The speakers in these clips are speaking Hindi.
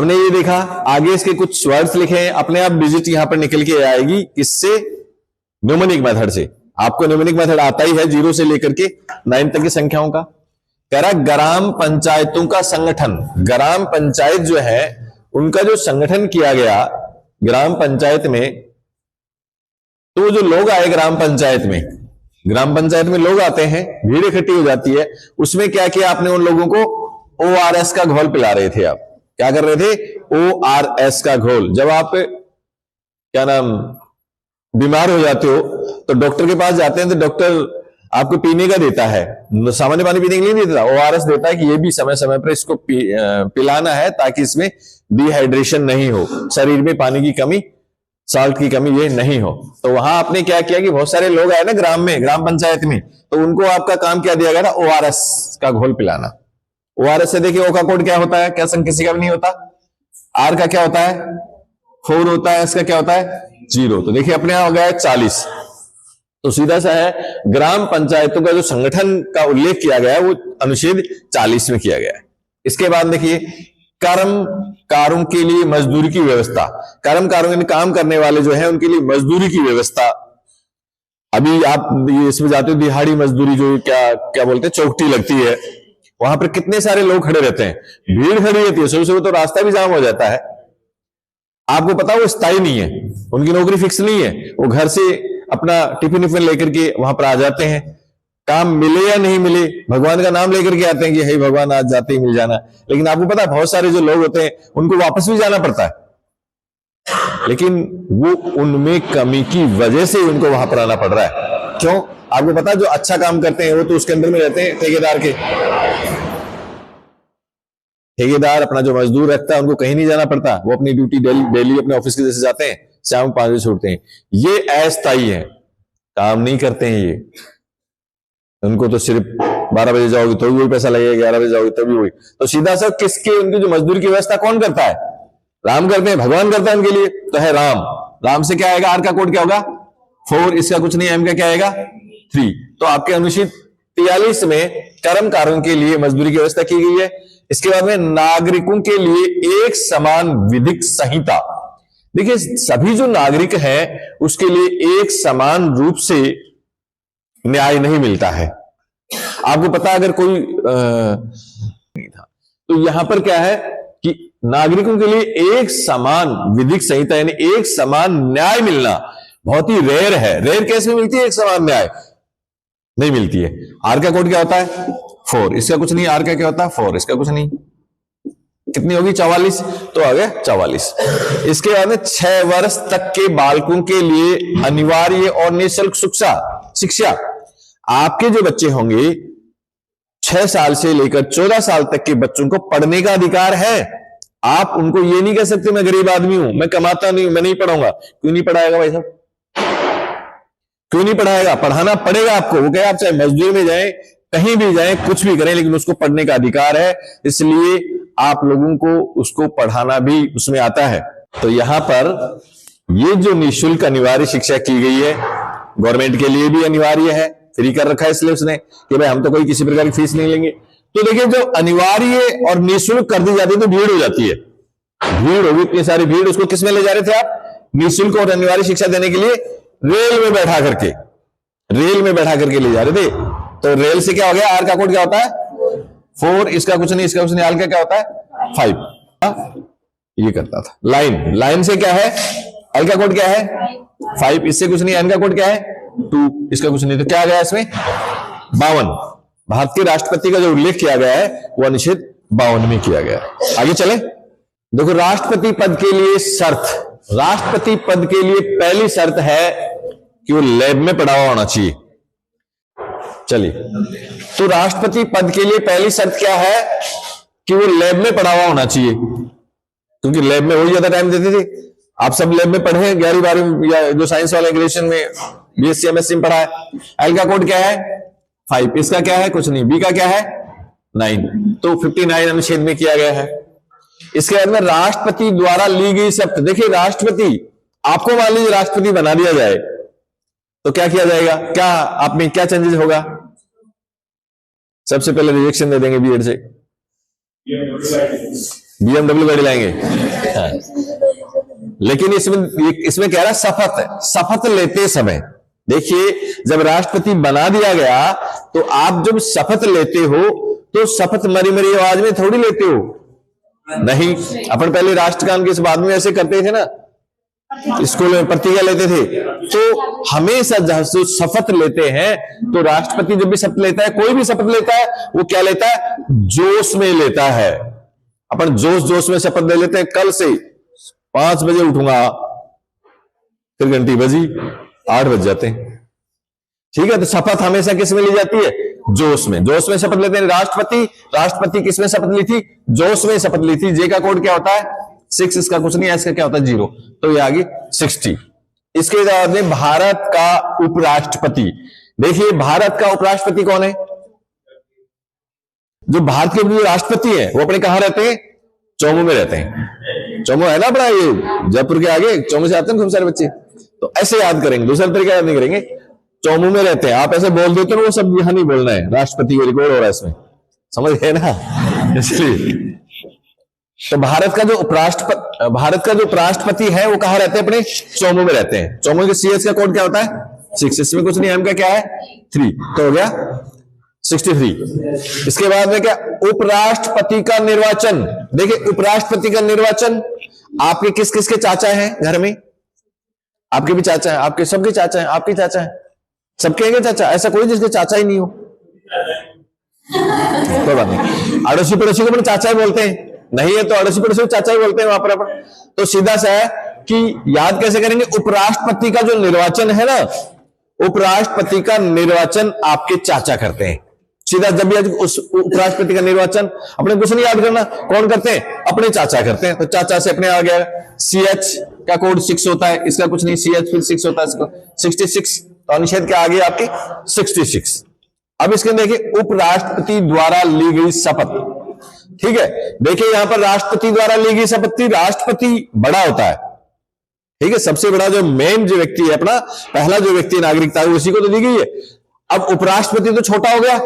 हमने ये देखा, आगे इसके कुछ वर्ड्स लिखे हैं, अपने आप डिजिट यहां पर निकल के आएगी, किससे? न्यूमेरिक मेथड से। आपको न्यूमेरिक मेथड आता ही है 0 से लेकर के 9 तक की संख्याओं का। कह रहा ग्राम पंचायतों का संगठन, ग्राम पंचायत जो है उनका जो संगठन किया गया ग्राम पंचायत में, तो जो लोग आए ग्राम पंचायत में लोग आते हैं, भीड़ इकट्ठी हो जाती है, उसमें क्या किया आपने? उन लोगों को ORS का घोल पिला रहे थे। आप क्या कर रहे थे? ORS का घोल। जब आप क्या नाम बीमार हो जाते हो तो डॉक्टर के पास जाते हैं, तो डॉक्टर आपको पीने का देता है, सामान्य पानी पीने के लिए नहीं देता, ORS देता है कि ये भी समय समय पर इसको पिलाना है ताकि इसमें डिहाइड्रेशन नहीं हो, शरीर में पानी की कमी, साल्ट की कमी ये नहीं हो। तो वहां आपने क्या किया कि बहुत सारे लोग आए ना ग्राम पंचायत में, तो उनको आपका काम क्या दिया गया था? ORS का घोल पिलाना। ORS से देखिए O का कोड क्या होता है? क्या संग किसी का भी नहीं होता। R का क्या होता है? 4 होता है। S का क्या होता है? 0। तो देखिए अपने यहां हो गया है 40। तो सीधा सा है, ग्राम पंचायतों का जो संगठन का उल्लेख किया गया है वो अनुच्छेद 40 में किया गया है। इसके बाद देखिए कर्मकारों के लिए मजदूरी की व्यवस्था। कर्मकारों में काम करने वाले जो है उनके लिए मजदूरी की व्यवस्था। अभी आप इसमें जाते हो दिहाड़ी मजदूरी, जो क्या बोलते हैं, चौकटी लगती है, वहां पर कितने सारे लोग खड़े रहते हैं, भीड़ खड़ी रहती है, सुबह सुबह तो रास्ता भी जाम हो जाता है। आपको पता वो स्थायी नहीं है, उनकी नौकरी फिक्स नहीं है, वो घर से अपना टिफिन विफिन लेकर के वहां पर आ जाते हैं, काम मिले या नहीं मिले भगवान का नाम लेकर के आते हैं कि हे भगवान आज जाते ही मिल जाना। लेकिन आपको पता है बहुत सारे जो लोग होते हैं उनको वापस भी जाना पड़ता है, लेकिन वो उनमें कमी की वजह से उनको वहां पर आना पड़ रहा है। क्यों? आपको पता है जो अच्छा काम करते हैं वो तो उसके अंदर में रहते हैं ठेकेदार के। ठेकेदार अपना जो मजदूर रखता है उनको कहीं नहीं जाना पड़ता, वो अपनी ड्यूटी डेली अपने ऑफिस के जैसे जाते हैं, शाम 5 बजे छोड़ते हैं। ये अस्थायी है, काम नहीं करते हैं ये, उनको तो सिर्फ 12 बजे जाओगे तो भी वही पैसा लगेगा, 11 बजे जाओगे तो भी वही। तो सीधा सा किसके, उनकी जो मजदूरी की व्यवस्था कौन करता है? राम करते हैं, भगवान करता है उनके लिए, तो है राम। राम से क्या आएगा? R का कोड क्या होगा? 4। इसका कुछ नहीं, M का क्या आएगा? 3। तो आपके अनुच्छेद 43 में कर्मकारों के लिए मजदूरी की व्यवस्था की गई है। इसके बाद में नागरिकों के लिए एक समान विधिक संहिता। देखिए सभी जो नागरिक हैं उसके लिए एक समान रूप से न्याय नहीं मिलता है। आपको पता अगर कोई नहीं था, तो यहां पर क्या है कि नागरिकों के लिए एक समान विधिक संहिता यानी एक समान न्याय मिलना बहुत ही रेयर है। रेयर केस में मिलती है एक समान न्याय, नहीं मिलती है। R का कोड क्या होता है? 4। इसका कुछ नहीं। R का क्या होता है? 4। इसका कुछ नहीं। कितनी होगी? 44। तो आ गया 44। इसके बाद में 6 वर्ष तक के बालकों के लिए अनिवार्य और निःशुल्क शिक्षा। आपके जो बच्चे होंगे 6 साल से लेकर 14 साल तक के बच्चों को पढ़ने का अधिकार है। आप उनको ये नहीं कह सकते मैं गरीब आदमी हूं, मैं कमाता नहीं हूं, मैं नहीं पढ़ाऊंगा। क्यों नहीं पढ़ाएगा भाई साहब? क्यों नहीं पढ़ाएगा? पढ़ाना पड़ेगा आपको। वो कहे आप चाहे मजदूरी में जाएं, कहीं भी जाएं, कुछ भी करें, लेकिन उसको पढ़ने का अधिकार है, इसलिए आप लोगों को उसको पढ़ाना भी उसमें आता है। तो यहां पर ये जो निःशुल्क अनिवार्य शिक्षा की गई है, गवर्नमेंट के लिए भी अनिवार्य है, फ्री कर रखा है इसलिए उसने कि भाई हम तो कोई किसी प्रकार की फीस नहीं लेंगे। तो देखिए जो अनिवार्य और निःशुल्क कर दी जाती है तो भीड़ हो जाती है, भीड़ होगी, इतनी सारी भीड़। उसको किसमें ले जा रहे थे आप? निःशुल्क और अनिवार्य शिक्षा देने के लिए रेल में बैठा करके ले जा रहे थे। तो रेल से क्या हो गया? R का कोड क्या होता है? 4। इसका कुछ नहीं, इसका कुछ नहीं। R का क्या होता है? 5। ये करता था। लाइन से क्या है? L का कोड क्या है? 5। इससे कुछ नहीं। N का कोड क्या है? 2। इसका कुछ नहीं। तो क्या आ गया इसमें? 52। भारत के राष्ट्रपति का जो उल्लेख किया गया है वो अनुच्छेद 52 में किया गया है। आगे चले। देखो राष्ट्रपति पद के लिए शर्त, राष्ट्रपति पद के लिए पहली शर्त है कि वो लैब में पढ़ा हुआ होना चाहिए। चलिए, तो राष्ट्रपति पद के लिए पहली शर्त क्या है कि वो लैब में पढ़ा हुआ होना चाहिए, क्योंकि लैब में वही ज्यादा टाइम देते थे। आप सब लैब में पढ़े 11वीं 12वीं या जो साइंस वाले ग्रेजुएशन में BSc MSc में पढ़ा है। L का कोड क्या है? 5। इसका क्या है? कुछ नहीं। B का क्या है? 9। तो 59 अनुच्छेद में किया गया है। इसके बाद में राष्ट्रपति द्वारा ली गई शर्त। देखिए राष्ट्रपति, आपको मान लीजिए राष्ट्रपति बना दिया जाए तो क्या किया जाएगा? क्या आप में क्या चेंजेस होगा? सबसे पहले रिजेक्शन दे देंगे बीएड से, BMW गाड़ी लाएंगे। हाँ। लेकिन इसमें कह रहा शपथ लेते समय, देखिए जब राष्ट्रपति बना दिया गया तो आप जब शपथ लेते हो तो शपथ मरी मरी आवाज में थोड़ी लेते हो, नहीं। अपन पहले राष्ट्रगान के बाद में ऐसे करते थे ना, स्कूल में प्रतिज्ञा लेते थे। तो हमेशा जब शपथ लेते हैं तो राष्ट्रपति जब भी शपथ लेता है, कोई भी शपथ लेता है, वो क्या लेता है, जोश में लेता है। अपन जोश में शपथ ले लेते हैं, कल से 5 बजे उठूंगा, फिर घंटी बजी 8 बज जाते हैं। ठीक है, तो शपथ हमेशा किस में ली जाती है, जोश में शपथ लेते हैं। राष्ट्रपति किस में शपथ ली थी, जोश में शपथ ली थी। जे का कोड क्या होता है 6, इसका कुछ नहीं है, इसका क्या होता है 0, तो ये आ गई 60। इसके बाद में भारत का उपराष्ट्रपति, देखिए भारत का उपराष्ट्रपति कौन है, जो भारत के जो राष्ट्रपति है वो अपने कहां रहते हैं, चौमू में रहते हैं। चौमू है ना अपना, ये जयपुर के आगे चौमू से आते हैं खूब सारे बच्चे, तो ऐसे याद करेंगे, दूसरा तरीका याद नहीं करेंगे। चौमू में रहते हैं, आप ऐसे बोल देते हो, वो सब यहां नहीं बोलना है, राष्ट्रपति को रिकॉर्ड हो रहा है इसमें, समझ गए ना। इसलिए तो भारत का जो उपराष्ट्रपति है वो कहां रहते हैं, अपने चौमू में रहते हैं। चौमू के CS का कोड क्या होता है 6, इसमें कुछ नहीं, M का क्या है 3, तो हो गया 63। इसके बाद में क्या, उपराष्ट्रपति का निर्वाचन। देखिए उपराष्ट्रपति का निर्वाचन, आपके किस किस के चाचा हैं घर में, आपके भी चाचा है, आपके सबके चाचा है, आपके चाचा है, सबके हैं चाचा, ऐसा कोई जिसके चाचा ही नहीं हो, कोई बात नहीं। अड़ोसी पड़ोसी को अपने चाचा ही बोलते हैं, नहीं है तो अड़ोसी पड़ोसी को चाचा ही बोलते हैं वहां पर अपन। तो सीधा सा है कि याद कैसे करेंगे, उपराष्ट्रपति का जो निर्वाचन है ना, उपराष्ट्रपति का निर्वाचन आपके चाचा करते हैं। सीधा जब भी उस उपराष्ट्रपति का निर्वाचन अपने कुछ नहीं याद करना, कौन करते हैं, अपने चाचा करते हैं। तो चाचा से अपने आ गया, CH का कोड 6 होता है, इसका कुछ नहीं, CH फिर 6 होता है, इसका 66, तो अनुच्छेद क्या आ गई आपकी 66। अब इसके देखिए उपराष्ट्रपति द्वारा ली गई शपथ, ठीक है। देखिए यहां पर राष्ट्रपति द्वारा ली गई शपथ थी, राष्ट्रपति बड़ा होता है, ठीक है, सबसे बड़ा जो मेन जो व्यक्ति है, अपना पहला जो व्यक्ति नागरिकता है उसी को तो दी गई है। अब उपराष्ट्रपति तो छोटा हो गया,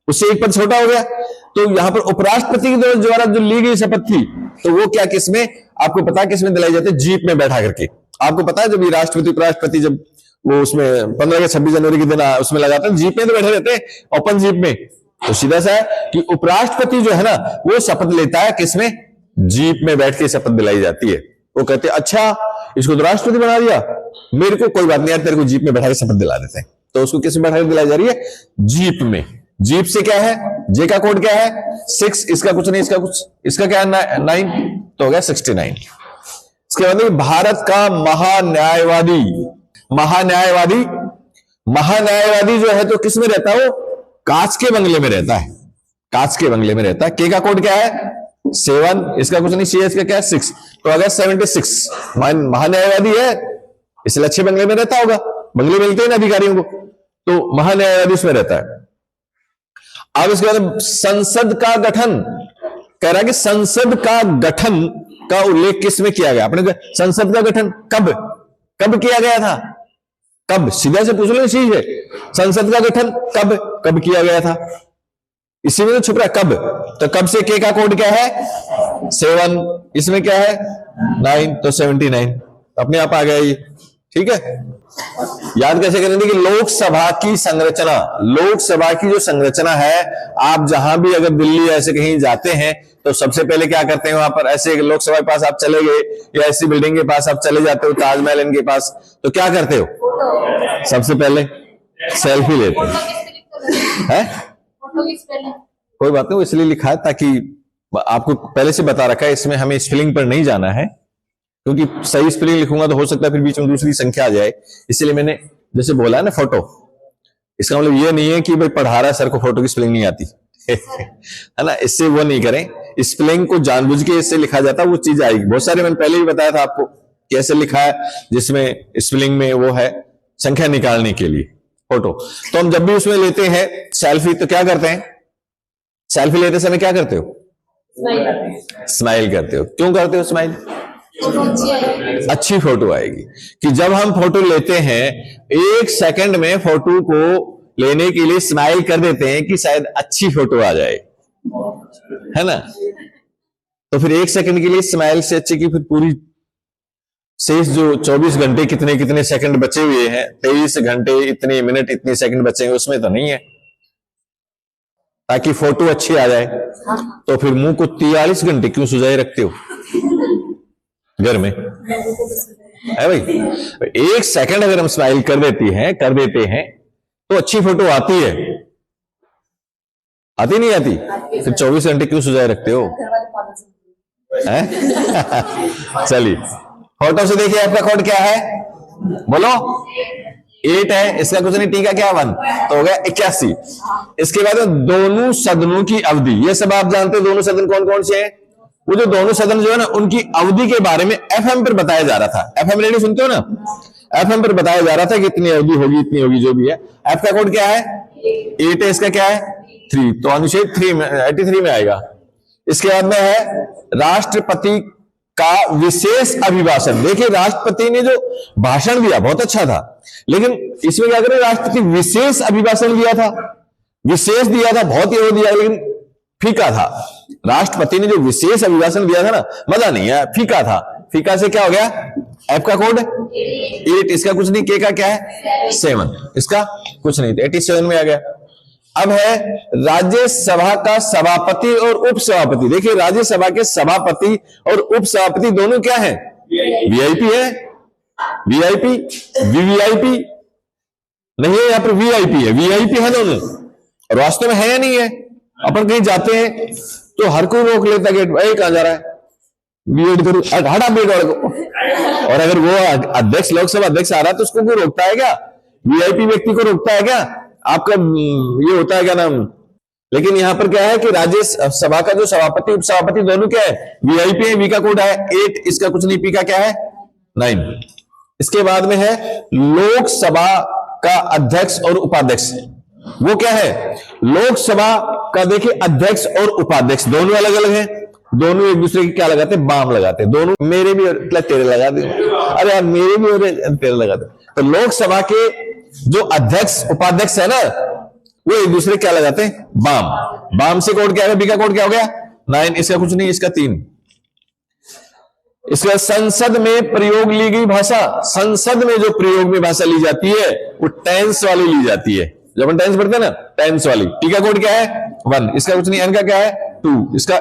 उससे एक पद छोटा हो गया, तो यहां पर उपराष्ट्रपति के द्वारा जो ली गई शपथ थी, तो वो क्या किसमें, आपको पता है किसमें दिलाई जाती है, जीप में बैठा करके। आपको पता है जब ये राष्ट्रपति उपराष्ट्रपति जब वो उसमें 15 या 26 जनवरी के दिन उसमें लगाते हैं, जीप में तो बैठे रहते हैं, ओपन जीप में। तो सीधा सा है कि उपराष्ट्रपति जो है ना, वो शपथ लेता है किसमें, जीप में बैठ के शपथ दिलाई जाती है। वो कहते हैं अच्छा इसको तो राष्ट्रपति बना दिया, मेरे को कोई बात नहीं यार, तेरे को जीप में बैठा के शपथ दिला देते हैं। तो उसको किस में बैठा के दिलाई जा रही है, जीप में। जीप से क्या है, जे का कोड क्या है 6, इसका कुछ नहीं, इसका क्या है 9, तो हो गया 69। इसके बाद भारत का महान्यायवादी जो है तो किस में रहता है, वो कांच के बंगले में रहता है, कांच के बंगले में रहता है। के का कोड क्या है 7, इसका कुछ नहीं, CH का क्या है 6, तो आ गया 76। महान्यायवादी है इसलिए अच्छे बंगले में रहता होगा, बंगले मिलते हैं ना अधिकारियों को, तो महान्यायवादी उसमें रहता है। अब इसके बाद संसद का गठन, कह रहा है कि संसद का गठन का उल्लेख किस में किया गया, अपने संसद का गठन कब किया गया था, कब, सीधा से पूछ लो चीज है, संसद का गठन कब किया गया था, इसी में तो छुप रहा है कब। तो कब से के का कोड क्या है 7, इसमें क्या है 9, तो 79 अपने आप आ गया ये, ठीक है। याद कैसे करेंगे कि लोकसभा की जो संरचना है, आप जहां भी अगर दिल्ली ऐसे कहीं जाते हैं तो सबसे पहले क्या करते हैं, वहां पर ऐसे लोकसभा के पास आप चले गए या ऐसी बिल्डिंग के पास आप चले जाते हो, ताजमहल इनके पास, तो क्या करते हो, सबसे पहले सेल्फी लेते हैं। कोई बात नहीं, वो इसलिए लिखा है ताकि आपको पहले से बता रखा है, इसमें हमें स्पेलिंग पर नहीं जाना है, क्योंकि सही स्पेलिंग लिखूंगा तो हो सकता है फिर बीच में दूसरी संख्या आ जाए, इसलिए मैंने जैसे बोला है ना फोटो, इसका मतलब ये नहीं है कि भाई पढ़ा रहा है सर को फोटो की स्पेलिंग नहीं आती है ना, इससे वो नहीं करें, स्पेलिंग को जानबूझ के इससे लिखा जाता है, वो चीज आएगी। बहुत सारे मैंने पहले ही बताया था आपको कैसे लिखा है, जिसमें स्पेलिंग में वो है संख्या निकालने के लिए फोटो। तो हम जब भी उसमें लेते हैं सेल्फी, तो क्या करते हैं, सेल्फी लेते समय क्या करते हो, स्माइल करते हो। क्यों करते हो स्माइल, अच्छी फोटो आएगी। कि जब हम फोटो लेते हैं 1 सेकंड में फोटो को लेने के लिए स्माइल कर देते हैं कि शायद अच्छी फोटो आ जाए, है ना। तो फिर 1 सेकंड के लिए स्माइल से अच्छी की फिर पूरी शेष जो 24 घंटे कितने कितने सेकंड बचे हुए हैं, 23 घंटे इतने मिनट इतने सेकंड बचे हैं, उसमें तो नहीं है, ताकि फोटो अच्छी आ जाए। तो फिर मुंह को 43 घंटे क्यों सुजाए रखते हो घर में, है भाई? 1 सेकंड अगर हम स्माइल कर देते हैं तो अच्छी फोटो आती है, आती नहीं आती? फिर 24 घंटे क्यों सुजाए रखते हो? चलिए फोटो से देखिए आपका कोड क्या है, बोलो। 8 है, इसका कुछ नहीं, टी का क्या 1, तो हो गया 81। इसके बाद दोनों सदनों की अवधि, ये सब आप जानते हो दोनों सदन कौन कौन से हैं। वो जो दोनों सदन जो है ना, उनकी अवधि के बारे में एफएम पर बताया जा रहा था। एफएम रेडियो सुनते हो ना, एफएम पर बताया जा रहा था कि इतनी अवधि होगी, इतनी होगी, जो भी है। एफ का कोड क्या है? 8 है, इसका क्या है? 3, तो अनुच्छेद 83 में आएगा। इसके बाद में है राष्ट्रपति का विशेष अभिभाषण। देखिए राष्ट्रपति ने जो भाषण दिया बहुत अच्छा था, लेकिन इसमें क्या करें, राष्ट्रपति विशेष अभिभाषण दिया था, विशेष दिया था, बहुत ही दिया, लेकिन फीका था। राष्ट्रपति ने जो विशेष अभिभाषण दिया था ना, मजा नहीं आया, फीका था। फीका से क्या हो गया? एफ का कोड 8, इसका कुछ नहीं, के का क्या है 7, इसका कुछ नहीं, 87 में आ गया। अब है राज्यसभा का सभापति और उपसभापति। देखिए राज्यसभा के सभापति और उपसभापति दोनों क्या है? वीआईपी है, वीआईपी, वीवीआईपी नहीं है, यहां पर वीआईपी है, वीआईपी है दोनों, और वास्तव में है या नहीं है? अपन कहीं जाते हैं तो हर कोई रोक लेता गेट, भाई कहां जा रहा है, बीएड करूं, हटा बीएड वाले को। और अगर वो अध्यक्ष, लोकसभा अध्यक्ष आ रहा है तो उसको कोई रोकता है क्या? वीआईपी व्यक्ति को रोकता है क्या? आपका ये होता है क्या नाम? लेकिन यहां पर क्या है कि राज्यसभा का जो सभापति उपसभापति दोनों क्या है? वीआईपी है, वी का कोड है 8, इसका कुछ नहीं, पी का क्या है 9। इसके बाद में है लोकसभा का अध्यक्ष और उपाध्यक्ष। वो क्या है? लोकसभा का देखिए अध्यक्ष और उपाध्यक्ष दोनों अलग अलग हैं, दोनों एक दूसरे की क्या लगाते हैं? बाम लगाते हैं। दोनों मेरे भी और तेरे लगा दे, अरे यार मेरे भी और तेरे लगा दे। तो लोकसभा के जो अध्यक्ष उपाध्यक्ष है ना, वो एक दूसरे क्या लगाते हैं? बाम। बाम से कोड क्या है? बी का कोड क्या हो गया 9, इसका कुछ नहीं, इसका 3। इसके बाद संसद में प्रयोग ली गई भाषा। संसद में जो प्रयोग में भाषा ली जाती है वो टेंस वाली ली जाती है, जब अपन टेंस पढ़ते हैं ना, टेंस वाली। टी का कोड क्या है 1, इसका कुछ नहीं, एन का क्या है 2, इसका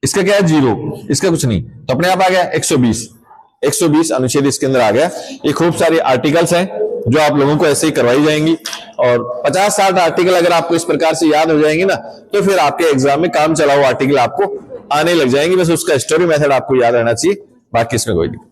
क्या है 0, इसका कुछ नहीं, तो अपने आप आ गया 120 अनुच्छेद इसके अंदर आ गया। ये खूब सारे आर्टिकल्स हैं जो आप लोगों को ऐसे ही करवाई जाएंगी, और 50-60 आर्टिकल अगर आपको इस प्रकार से याद हो जाएंगे ना, तो फिर आपके एग्जाम में काम चला हुआ आर्टिकल आपको आने लग जाएंगे। बस उसका स्टोरी मेथड आपको याद रहना चाहिए, बाकी इसमें कोई नहीं।